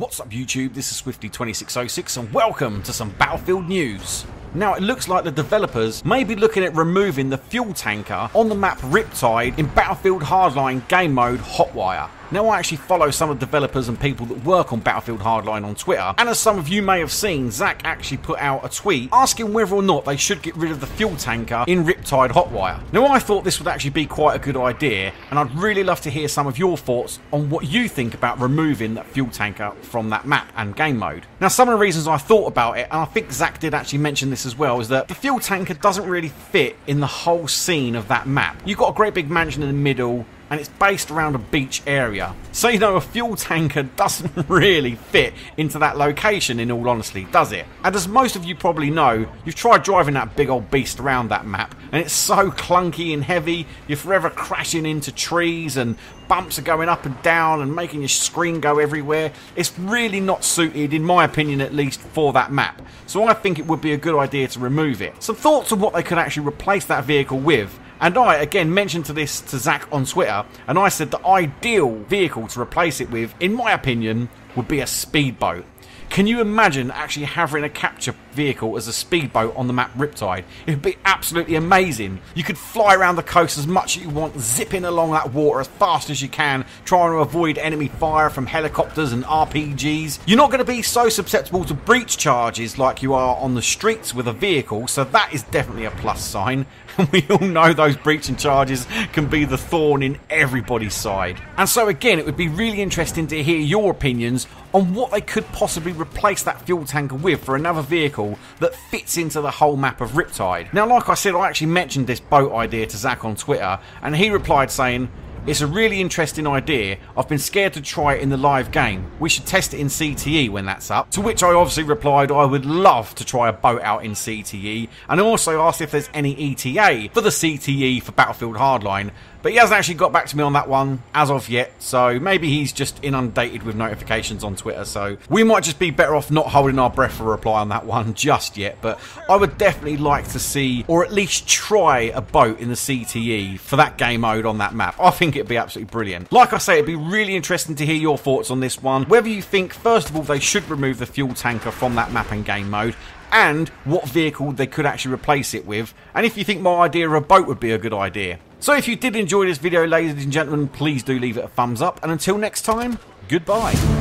What's up YouTube, this is Swifty2606 and welcome to some Battlefield news. Now it looks like the developers may be looking at removing the fuel tanker on the map Riptide in Battlefield Hardline game mode Hotwire. Now I actually follow some of the developers and people that work on Battlefield Hardline on Twitter, and as some of you may have seen, Zach actually put out a tweet asking whether or not they should get rid of the fuel tanker in Riptide Hotwire. Now I thought this would actually be quite a good idea, and I'd really love to hear some of your thoughts on what you think about removing that fuel tanker from that map and game mode. Now some of the reasons I thought about it, and I think Zach did actually mention this as well, is that the fuel tanker doesn't really fit in the whole scene of that map. You've got a great big mansion in the middle, and it's based around a beach area. So, you know, a fuel tanker doesn't really fit into that location, in all honesty, does it? And as most of you probably know, you've tried driving that big old beast around that map, and it's so clunky and heavy, you're forever crashing into trees, and bumps are going up and down and making your screen go everywhere. It's really not suited, in my opinion at least, for that map. So I think it would be a good idea to remove it. Some thoughts on what they could actually replace that vehicle with. And I, again, mentioned this to Zach on Twitter, and I said the ideal vehicle to replace it with, in my opinion, would be a speedboat. Can you imagine actually having a capture vehicle as a speedboat on the map Riptide? It would be absolutely amazing. You could fly around the coast as much as you want, zipping along that water as fast as you can, trying to avoid enemy fire from helicopters and RPGs. You're not going to be so susceptible to breach charges like you are on the streets with a vehicle, so that is definitely a plus sign. And we all know those breaching charges can be the thorn in everybody's side. And so again, it would be really interesting to hear your opinions on what they could possibly replace that fuel tanker with for another vehicle that fits into the whole map of Riptide. Now, like I said, I actually mentioned this boat idea to Zach on Twitter, and he replied saying, "It's a really interesting idea. I've been scared to try it in the live game. We should test it in CTE when that's up." To which I obviously replied I would love to try a boat out in CTE, and I also asked if there's any ETA for the CTE for Battlefield Hardline. But he hasn't actually got back to me on that one as of yet, so maybe he's just inundated with notifications on Twitter, so we might just be better off not holding our breath for a reply on that one just yet. But I would definitely like to see, or at least try, a boat in the CTE for that game mode on that map. I think it'd be absolutely brilliant. Like I say, it'd be really interesting to hear your thoughts on this one, whether you think, first of all, they should remove the fuel tanker from that map and game mode, and what vehicle they could actually replace it with, and if you think my idea of a boat would be a good idea. So if you did enjoy this video, ladies and gentlemen, please do leave it a thumbs up, and until next time, goodbye.